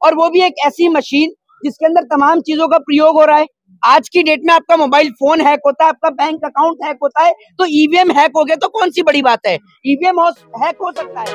और वो भी एक ऐसी मशीन जिसके अंदर तमाम चीजों का प्रयोग हो रहा है। आज की डेट में आपका मोबाइल फोन हैक होता है, आपका बैंक अकाउंट हैक होता है, तो ईवीएम हैक हो गया तो कौन सी बड़ी बात है? ईवीएम हैक हो सकता है।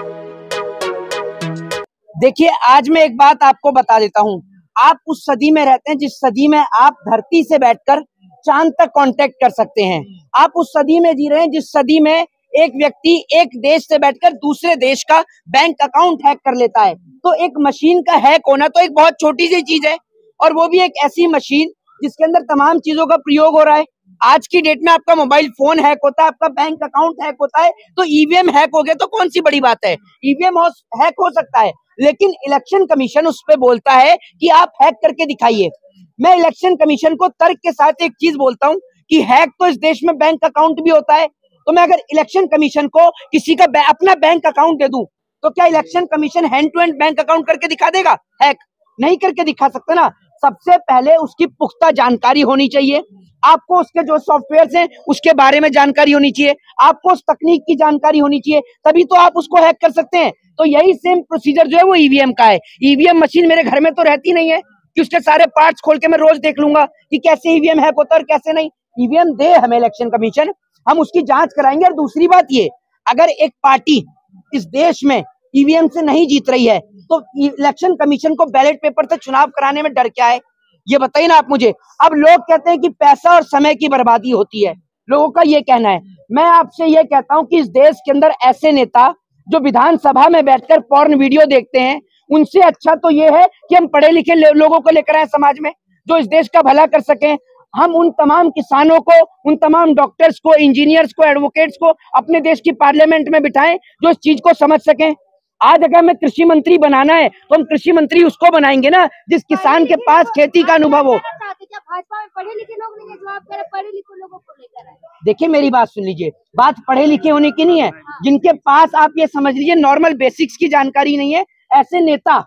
देखिए, आज मैं एक बात आपको बता देता हूँ। आप उस सदी में रहते हैं जिस सदी में आप धरती से बैठकर चांद तक कांटेक्ट कर सकते हैं। आप उस सदी में जी रहे हैं जिस सदी में एक व्यक्ति एक देश से बैठकर दूसरे देश का बैंक अकाउंट हैक कर लेता है। तो एक मशीन का हैक होना तो एक बहुत छोटी सी चीज है, और वो भी एक ऐसी मशीन जिसके अंदर तमाम चीजों का प्रयोग हो रहा है। आज की डेट में आपका मोबाइल फोन हैक होता है, आपका बैंक अकाउंट हैक होता है, तो ईवीएम हैक हो गया तो कौन सी बड़ी बात है? ईवीएम हैक हो सकता है, लेकिन इलेक्शन कमीशन उस पे बोलता है कि आप हैक करके दिखाइए। मैं इलेक्शन कमीशन को तर्क के साथ एक चीज बोलता हूँ कि हैक तो इस देश में बैंक अकाउंट भी होता है। तो मैं अगर इलेक्शन कमीशन को किसी का अपना बैंक अकाउंट दे दूं, तो क्या election commission hand to hand bank account करके दिखा देगा? हैक नहीं करके दिखा सकता ना। सबसे पहले उसकी पुख्ता जानकारी होनी चाहिए। आपको उसके जो सॉफ्टवेयर हैं उसके बारे में जानकारी होनी चाहिए, आपको उस तकनीक की जानकारी होनी चाहिए, तभी तो आप उसको हैक कर सकते हैं। तो यही सेम प्रोसीजर जो है वो ईवीएम का है। ईवीएम मशीन मेरे घर में तो रहती नहीं है कि उसके सारे पार्ट्स खोल के मैं रोज देख लूंगा कि कैसे ईवीएम हैक होता है और कैसे नहीं। ईवीएम दे हमें इलेक्शन कमीशन, हम उसकी जांच कराएंगे। और दूसरी बात ये, अगर एक पार्टी इस देश में ईवीएम से नहीं जीत रही है तो इलेक्शन कमीशन को बैलेट पेपर से चुनाव कराने में डर क्या है? ये बताइए ना आप मुझे। अब लोग कहते हैं कि पैसा और समय की बर्बादी होती है, लोगों का ये कहना है। मैं आपसे ये कहता हूं कि इस देश के अंदर ऐसे नेता जो विधानसभा में बैठकर पॉर्न वीडियो देखते हैं, उनसे अच्छा तो ये है कि हम पढ़े लिखे लोगों को लेकर आए समाज में जो इस देश का भला कर सकें। हम उन तमाम किसानों को, उन तमाम डॉक्टर्स को, इंजीनियर्स को, एडवोकेट्स को अपने देश की पार्लियामेंट में बिठाएं जो इस चीज को समझ सकें। आज अगर हमें कृषि मंत्री बनाना है तो हम कृषि मंत्री उसको बनाएंगे ना जिस किसान के पास खेती का अनुभव हो। भाजपा में पढ़े लिखे लोग नहीं है, जो आप कह रहे पढ़े लिखे लोगों को लेकर आए। देखिए, मेरी बात सुन लीजिए, बात पढ़े लिखे होने की नहीं है। जिनके पास आप ये समझ लीजिए नॉर्मल बेसिक्स की जानकारी नहीं है, ऐसे नेता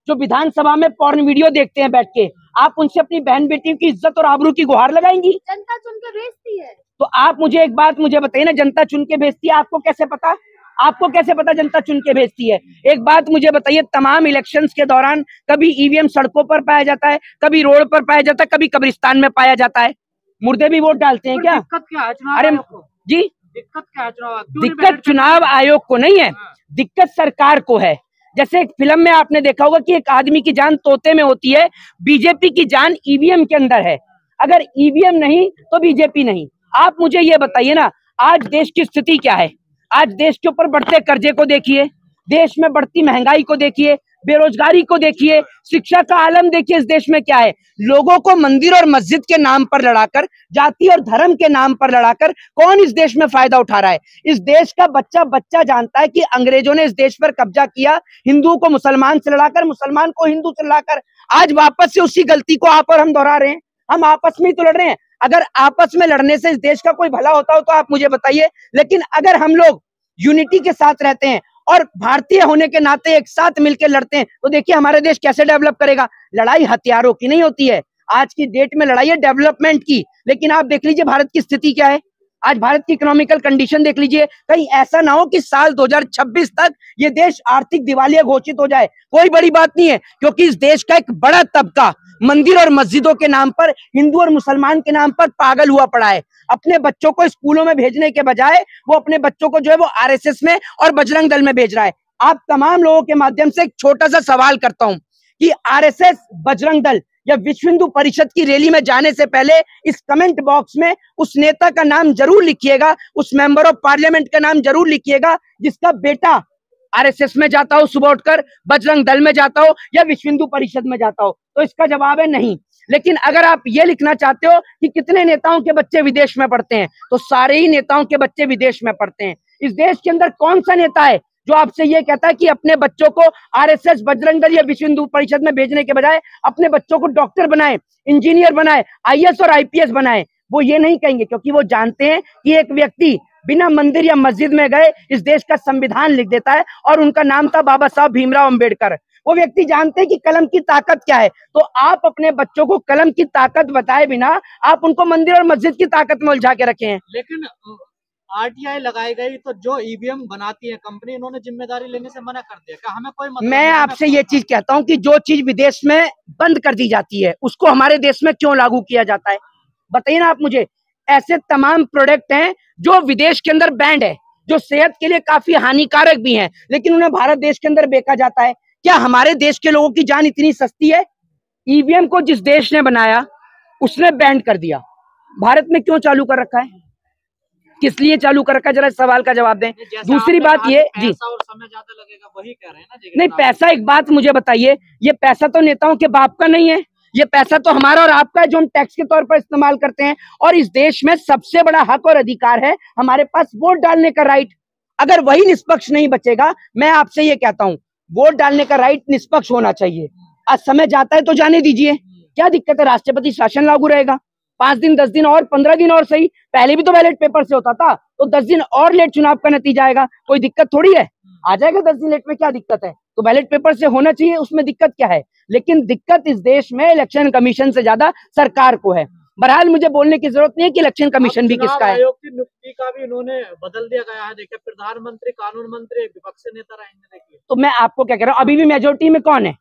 जो विधानसभा में पॉर्न वीडियो देखते हैं बैठ के, आप उनसे अपनी बहन बेटी की इज्जत और आबरू की गुहार लगाएंगी? जनता चुन के भेजती है। तो आप मुझे एक बात मुझे बताइए ना, जनता चुन के भेजती है, आपको कैसे पता? आपको कैसे पता जनता चुन के भेजती है? एक बात मुझे बताइए, तमाम इलेक्शंस के दौरान कभी ईवीएम सड़कों पर पाया जाता है, कभी रोड पर पाया जाता है, कभी कब्रिस्तान में पाया जाता है। मुर्दे भी वोट डालते हैं क्या? दिक्कत क्या है चुनाव अरे आयोग को? जी, दिक्कत क्या है चुनाव? दिक्कत चुनाव आयोग को नहीं है, दिक्कत सरकार को है। जैसे एक फिल्म में आपने देखा होगा कि एक आदमी की जान तोते में होती है, बीजेपी की जान ईवीएम के अंदर है। अगर ईवीएम नहीं तो बीजेपी नहीं। आप मुझे ये बताइए ना, आज देश की स्थिति क्या है? आज देश के ऊपर बढ़ते कर्जे को देखिए, देश में बढ़ती महंगाई को देखिए, बेरोजगारी को देखिए, शिक्षा का आलम देखिए। इस देश में क्या है? लोगों को मंदिर और मस्जिद के नाम पर लड़ाकर, जाति और धर्म के नाम पर लड़ाकर कौन इस देश में फायदा उठा रहा है? इस देश का बच्चा बच्चा जानता है कि अंग्रेजों ने इस देश पर कब्जा किया, हिंदुओं को मुसलमान से लड़ाकर, मुसलमान को हिंदू से लड़ाकर। आज वापस से उसी गलती को आप और हम दोहरा रहे हैं। हम आपस में ही तो लड़ रहे हैं। अगर आपस में लड़ने से इस देश का कोई भला होता हो तो आप मुझे बताइए, लेकिन अगर हम लोग यूनिटी के साथ रहते हैं और भारतीय होने के नाते एक साथ मिलकर लड़ते हैं तो देखिए हमारे देश कैसे डेवलप करेगा। लड़ाई हथियारों की नहीं होती है, आज की डेट में लड़ाई है डेवलपमेंट की। लेकिन आप देख लीजिए भारत की स्थिति क्या है, आज भारत की इकोनॉमिकल कंडीशन देख लीजिए। कहीं ऐसा ना हो कि साल 2026 तक ये देश आर्थिक दिवालिया घोषित हो जाए। कोई बड़ी बात नहीं है, क्योंकि इस देश का एक बड़ा तबका मंदिर और मस्जिदों के नाम पर, हिंदू और मुसलमान के नाम पर पागल हुआ पड़ा है। अपने बच्चों को स्कूलों में भेजने के बजाय वो अपने बच्चों को जो है वो आरएसएस में और बजरंग दल में भेज रहा है। आप तमाम लोगों के माध्यम से एक छोटा सा सवाल करता हूं कि आरएसएस, बजरंग दल या विश्व हिंदू परिषद की रैली में जाने से पहले इस कमेंट बॉक्स में उस नेता का नाम जरूर लिखिएगा, उस मेंबर ऑफ पार्लियामेंट का नाम जरूर लिखिएगा जिसका बेटा आरएसएस में जाता हो, सुबह उठकर बजरंग दल में जाता हो या विश्व हिंदू परिषद में जाता हो। तो इसका जवाब है नहीं। लेकिन अगर आप ये लिखना चाहते हो कि कितने नेताओं के बच्चे विदेश में पढ़ते हैं, तो सारे ही नेताओं के बच्चे विदेश में पढ़ते हैं। इस देश के अंदर कौन सा नेता है जो आपसे ये कहता है कि अपने बच्चों को आरएसएस, बजरंग दल या विश्व हिंदू परिषद में भेजने के बजाय अपने बच्चों को डॉक्टर बनाए, इंजीनियर बनाए, आईएएस और आईपीएस बनाए? वो ये नहीं कहेंगे, क्योंकि वो जानते हैं कि एक व्यक्ति बिना मंदिर या मस्जिद में गए इस देश का संविधान लिख देता है, और उनका नाम था बाबा साहब भीमराव अंबेडकर। वो व्यक्ति जानते हैं कि कलम की ताकत क्या है। तो आप अपने बच्चों को कलम की ताकत बताए बिना आप उनको मंदिर और मस्जिद की ताकत में उलझा के रखे हैं। लेकिन आरटीआई लगाई गई तो जो ईवीएम बनाती है कंपनी, इन्होंने जिम्मेदारी लेने से मना कर दिया। क्या हमें कोई मतलब मैं आपसे ये चीज कहता हूँ कि जो चीज विदेश में बंद कर दी जाती है उसको हमारे देश में क्यों लागू किया जाता है? बताइए ना आप मुझे। ऐसे तमाम प्रोडक्ट हैं जो विदेश के अंदर बैंड है, जो सेहत के लिए काफी हानिकारक भी हैं, लेकिन उन्हें भारत देश के अंदर बेचा जाता है। क्या हमारे देश के लोगों की जान इतनी सस्ती है? ईवीएम को जिस देश ने बनाया उसने बैंड कर दिया, भारत में क्यों चालू कर रखा है? किस लिए चालू कर रखा है? जरा सवाल का जवाब दें। दूसरी बात ये जी, पैसा और समय ज्यादा लगेगा, वही कह रहे हैं ना। नहीं, पैसा, एक बात मुझे बताइए, ये पैसा तो नेताओं के बाप का नहीं है, ये पैसा तो हमारा और आपका है, जो हम टैक्स के तौर पर इस्तेमाल करते हैं। और इस देश में सबसे बड़ा हक और अधिकार है हमारे पास वोट डालने का राइट। अगर वही निष्पक्ष नहीं बचेगा, मैं आपसे ये कहता हूँ, वोट डालने का राइट निष्पक्ष होना चाहिए। आज समय जाता है तो जाने दीजिए, क्या दिक्कत है? राष्ट्रपति शासन लागू रहेगा, 5 दिन 10 दिन और 15 दिन और सही। पहले भी तो बैलेट पेपर से होता था, तो 10 दिन और लेट चुनाव का नतीजा आएगा, कोई दिक्कत थोड़ी है। आ जाएगा 10 दिन लेट में, क्या दिक्कत है? तो बैलेट पेपर से होना चाहिए, उसमें दिक्कत क्या है? लेकिन दिक्कत इस देश में इलेक्शन कमीशन से ज्यादा सरकार को है। बहरहाल मुझे बोलने की जरूरत नहीं है कि इलेक्शन कमीशन भी किसका है। आयोग की नियुक्ति का भी इन्होंने बदल दिया गया है। देखिए, प्रधानमंत्री, कानून मंत्री विपक्ष से नेता रहेंगे। देखिए, तो मैं आपको क्या कह रहा हूँ, अभी भी मेजोरिटी में कौन है?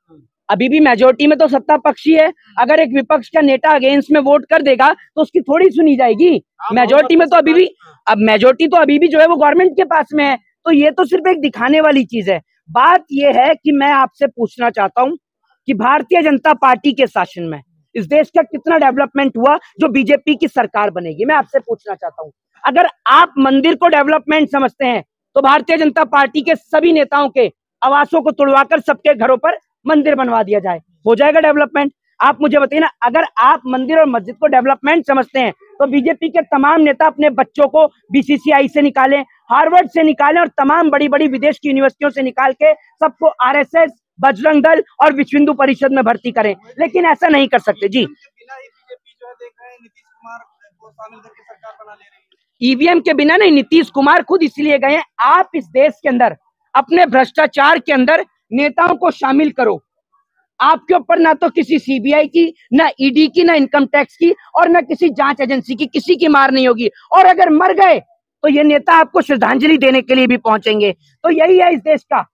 अभी भी मेजोरिटी में तो सत्ता पक्षी है। अगर एक विपक्ष का नेता अगेंस्ट में वोट कर देगा तो उसकी थोड़ी सुनी जाएगी। मेजोरिटी में तो अभी भी, अब मेजोरिटी तो अभी भी जो है वो गवर्नमेंट के पास में है। तो ये तो सिर्फ एक दिखाने वाली चीज है। बात ये है कि मैं आपसे पूछना चाहता हूं कि भारतीय जनता पार्टी के शासन में इस देश का कितना डेवलपमेंट हुआ जो बीजेपी की सरकार बनेगी? मैं आपसे पूछना चाहता हूं। अगर आप मंदिर को डेवलपमेंट समझते हैं तो भारतीय जनता पार्टी के सभी नेताओं के आवासों को तोड़वाकर सबके घरों पर मंदिर बनवा दिया जाए, हो जाएगा डेवलपमेंट? आप मुझे बताइए ना, अगर आप मंदिर और मस्जिद को डेवलपमेंट समझते हैं तो बीजेपी के तमाम नेता अपने बच्चों को बीसीसीआई से निकालें, हार्वर्ड से निकालें और तमाम बड़ी बड़ी विदेश की यूनिवर्सिटियों से निकाल के सबको आरएसएस, बजरंग दल और विश्व हिंदू परिषद में भर्ती करें, लेकिन ऐसा नहीं कर सकते जी। ईवीएम के बिना नहीं, नीतीश कुमार खुद इसलिए गए हैं। आप इस देश के अंदर अपने भ्रष्टाचार के अंदर नेताओं को शामिल करो, आपके ऊपर ना तो किसी सीबीआई की, ना ईडी की, ना इनकम टैक्स की और ना किसी जांच एजेंसी की किसी की मार नहीं होगी। और अगर मर गए तो ये नेता आपको श्रद्धांजलि देने के लिए भी पहुंचेंगे। तो यही है इस देश का।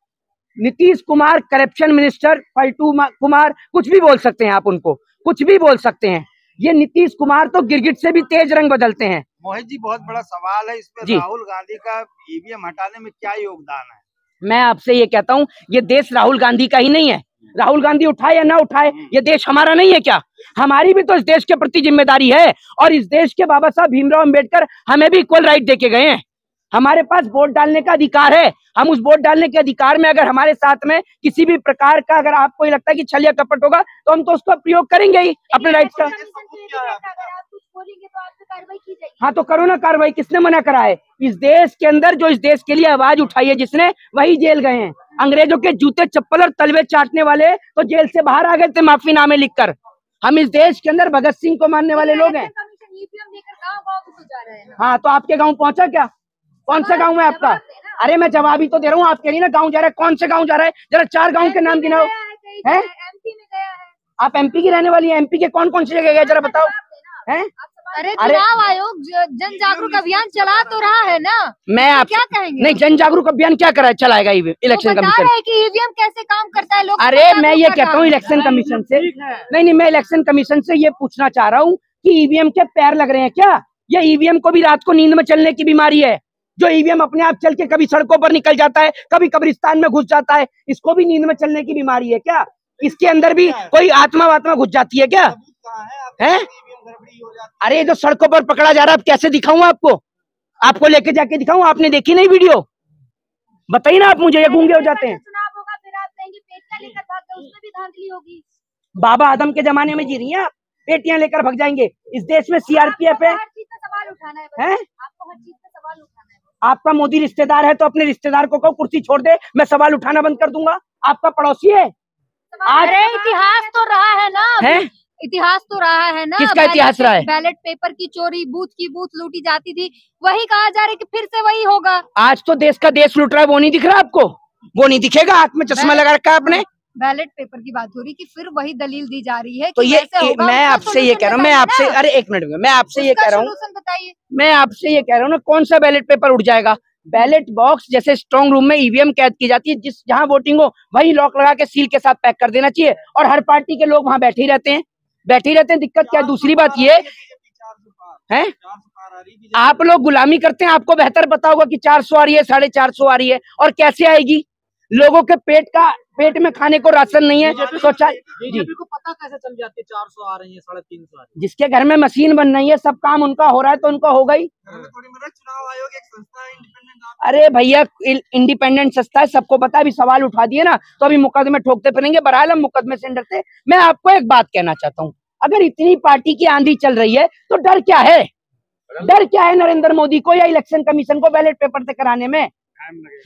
नीतीश कुमार करप्शन मिनिस्टर, पलटू कुमार, कुछ भी बोल सकते हैं आप उनको, कुछ भी बोल सकते हैं। ये नीतीश कुमार तो गिरगिट से भी तेज रंग बदलते हैं। मोहित जी, बहुत बड़ा सवाल है इसमें, राहुल गांधी का ईवीएम हटाने में क्या योगदान है? मैं आपसे ये कहता हूं, ये देश राहुल गांधी का ही नहीं है। राहुल गांधी उठाए या ना उठाए, ये देश हमारा नहीं है क्या? हमारी भी तो इस देश के प्रति जिम्मेदारी है। और इस देश के बाबा साहब भीमराव अंबेडकर हमें भी इक्वल राइट देके गए हैं। हमारे पास वोट डालने का अधिकार है। हम उस वोट डालने के अधिकार में अगर हमारे साथ में किसी भी प्रकार का, अगर आपको ये लगता है कि छल या कपट होगा, तो हम तो उसका प्रयोग करेंगे ही अपने राइट्स का। हाँ, तो करो ना कार्रवाई, किसने मना करा है? इस देश के अंदर जो इस देश के लिए आवाज उठाई है जिसने, वही जेल गए हैं। अंग्रेजों के जूते चप्पल और तलवे चाटने वाले तो जेल से बाहर आ गए थे माफीनामे लिखकर। हम इस देश के अंदर भगत सिंह को मानने वाले लोग हैं। हाँ, तो आपके गाँव पहुंचा क्या? कौन सा गाँव है आपका? अरे मैं जवाब ही तो दे रहा हूँ, आप कह रही ना गाँव जा रहा है। कौन से गाँव जा रहा है? जरा 4 गाँव के नाम गिनाओ। है, आप एमपी की रहने वाली है? एमपी के कौन कौन सी जगह गए जरा बताओ। हैं? अरे चुनाव आयोग जन जागरूक अभियान चला तो रहा है ना, मैं आप क्या कहेंगे? नहीं, जन जागरूक अभियान क्या करा चलाएगा इलेक्शन कमीशन? कि ईवीएम कैसे काम करता है लोग। अरे मैं ये कहता हूँ इलेक्शन कमीशन से, नहीं, मैं इलेक्शन कमीशन से ये पूछना चाह रहा हूँ कि ईवीएम के पैर लग रहे हैं क्या? ये ईवीएम को भी रात को नींद में चलने की बीमारी है। जो ईवीएम अपने आप चल के कभी सड़कों पर निकल जाता है, कभी कब्रिस्तान में घुस जाता है, इसको भी नींद में चलने की बीमारी है क्या? इसके अंदर भी कोई आत्मा वात्मा घुस जाती है क्या? है? अरे जो सड़कों पर पकड़ा जा रहा है, अब कैसे दिखाऊं आपको? आपको लेके जाके दिखाऊं? आपने देखी नहीं वीडियो? बताइए ना आप मुझे, ये गूंगे हो जाते हैं। चुनाव होगा फिर आप कहेंगे पेटियां लेकर भाग गए, उसमें भी धांधली होगी। बाबा आदम के जमाने में जी रही हैं आप, पेटियां लेकर भाग जाएंगे। इस देश में सीआरपीएफ है। हर चीज का सवाल उठाना है, आपको हर चीज का सवाल उठाना है। आपका मोदी रिश्तेदार है तो अपने रिश्तेदार को कहो कुर्सी छोड़ दे, मैं सवाल उठाना बंद कर दूंगा। आपका पड़ोसी है। अरे इतिहास तो रहा है ना, है? इतिहास तो रहा है ना। किसका इतिहास रहा है? बैलेट पेपर की चोरी, बूथ की बूथ लूटी जाती थी, वही कहा जा रहा है कि फिर से वही होगा। आज तो देश का देश लूट रहा है, वो नहीं दिख रहा आपको? वो नहीं दिखेगा? हाथ में चश्मा लगा रखा है आपने, बैलेट पेपर की बात हो रही कि फिर वही दलील दी जा रही है तो कि ये वैसे होगा, मैं उसका आपसे ये कह रहा हूँ, मैं solution आपसे बताइए ना। अरे एक मिनट, मैं आपसे ये उसका कह रहा हूँ, solution बताइए। मैं आपसे ये कह रहा हूँ ना, कौन सा बैलेट पेपर उठ जाएगा? बैलेट बॉक्स जैसे स्ट्रांग रूम में ईवीएम कैद की जाती है, जिस जहां वोटिंग हो वही लॉक लगा के सील के साथ पैक कर देना चाहिए, और हर पार्टी के लोग वहां बैठे ही रहते हैं, दिक्कत क्या है? दूसरी बात ये है, आप लोग गुलामी करते हैं, आपको बेहतर पता होगा कि 400 आ रही है, 450 आ रही है, और कैसे आएगी? लोगों के पेट में खाने को राशन नहीं है, बीजेपी को पता कैसे चल जाती है 400 आ रही है, 350 आ रही है? जिसके घर में मशीन बन रही है, सब काम उनका हो रहा है तो उनका होगा ही। चुनाव आयोग एक संस्था है इंडिपेंडेंट। अरे भैया, इंडिपेंडेंट संस्था है, सबको पता है। अभी सवाल उठा दिए ना तो अभी मुकदमे ठोकते फिरेंगे, बहरहाल हम मुकदमे से डरते। मैं आपको एक बात कहना चाहता हूँ, अगर इतनी पार्टी की आंधी चल रही है तो डर क्या है? डर क्या है नरेंद्र मोदी को या इलेक्शन कमीशन को बैलेट पेपर से कराने में?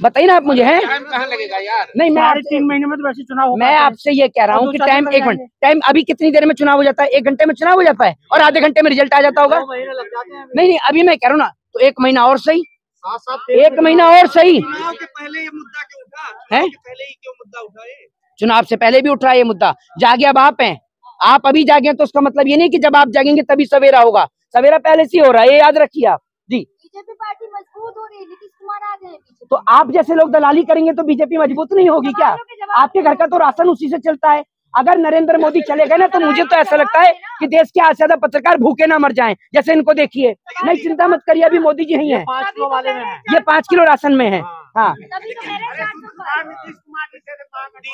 बताइए ना आप मुझे। है कहाँ लगेगा यार? नहीं, मैं 3 महीने में तो वैसे चुनाव, मैं आपसे ये कह रहा हूँ कि टाइम, एक मिनट, टाइम अभी कितनी देर में चुनाव हो जाता है? 1 घंटे में चुनाव हो जाता है और आधे घंटे में रिजल्ट आ जाता होगा। 2 महीने लग जाते हैं। नहीं, अभी मैं कह रहा हूँ ना, तो 1 महीना और सही, 7 1 महीना और सही चुनाव के पहले ये मुद्दा क्यों उठा? है? पहले ही क्यों मुद्दा उठा ये? चुनाव से पहले भी उठ रहा है ये मुद्दा। जागे अब आप हैं, आप अभी जागे तो उसका मतलब ये नहीं कि जब आप जागेंगे तभी सवेरा होगा, सवेरा पहले से हो रहा है, ये याद रखिए आप जी। बीजेपी पार्टी मजबूत हो रही है, नीतीश कुमार आ गए पीछे। तो आप जैसे लोग दलाली करेंगे तो बीजेपी मजबूत नहीं होगी क्या? आपके घर का तो राशन उसी से चलता है। अगर नरेंद्र मोदी चले गए ना तो मुझे तो ऐसा लगता है कि देश के ज्यादा पत्रकार भूखे ना मर जाएं, जैसे इनको देखिए। नहीं, चिंता मत करिए, अभी मोदी जी ही हैं। 5 किलो वाले में है। ये 5 किलो राशन में है। हाँ,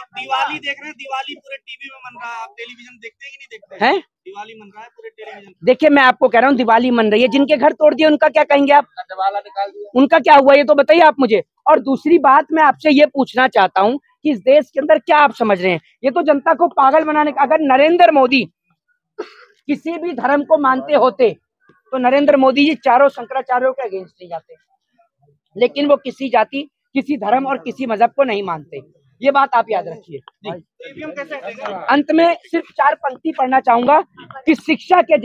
दिवाली देख रहे हैं, दिवाली पूरे टीवी में मन रहा है। आप टेलीविजन देखते हैं कि नहीं देखते हैं? दिवाली मन रहा है पूरे टेलीविजन। देखिए, मैं आपको कह रहा हूँ दिवाली मन रही है, जिनके घर तोड़ दिए उनका क्या कहेंगे आप? दिवाला निकाल दिया, उनका क्या हुआ ये तो बताइए आप मुझे। और दूसरी बात मैं आपसे ये पूछना चाहता हूँ कि इस देश के अंदर क्या आप समझ रहे हैं? ये तो जनता को पागल बनाने का। अगर नरेंद्र मोदी किसी भी धर्म को मानते होते तो नरेंद्र मोदी जी चारों शंकराचार्यों के अगेंस्ट नहीं जाते, लेकिन वो किसी जाति, किसी धर्म और किसी मजहब को नहीं मानते। ये बात आप याद रखिए। अंत में सिर्फ 4 पंक्ति पढ़ना चाहूंगा कि शिक्षा के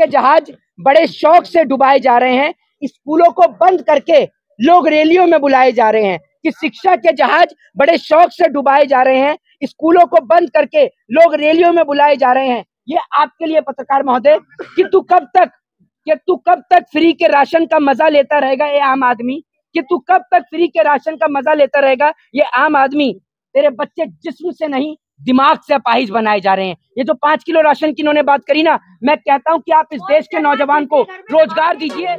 जहाज बड़े शौक से डुबाए जा रहे हैं, स्कूलों को बंद करके लोग रैलियों में बुलाए जा रहे हैं। कि शिक्षा के जहाज बड़े शौक से डुबाए जा रहे हैं, स्कूलों को बंद करके लोग रैलियों में बुलाए जा रहे हैं। ये आपके लिए पत्रकार महोदय कि तू कब तक फ्री के राशन का मजा लेता रहेगा ये आम आदमी? कि तू कब तक फ्री के राशन का मजा लेता रहेगा ये आम आदमी? तेरे बच्चे जिस्म से नहीं दिमाग से अपाहिज बनाए जा रहे हैं। ये जो 5 किलो राशन की इन्होंने बात करी ना, मैं कहता हूं कि आप इस देश के नौजवान को रोजगार दीजिए।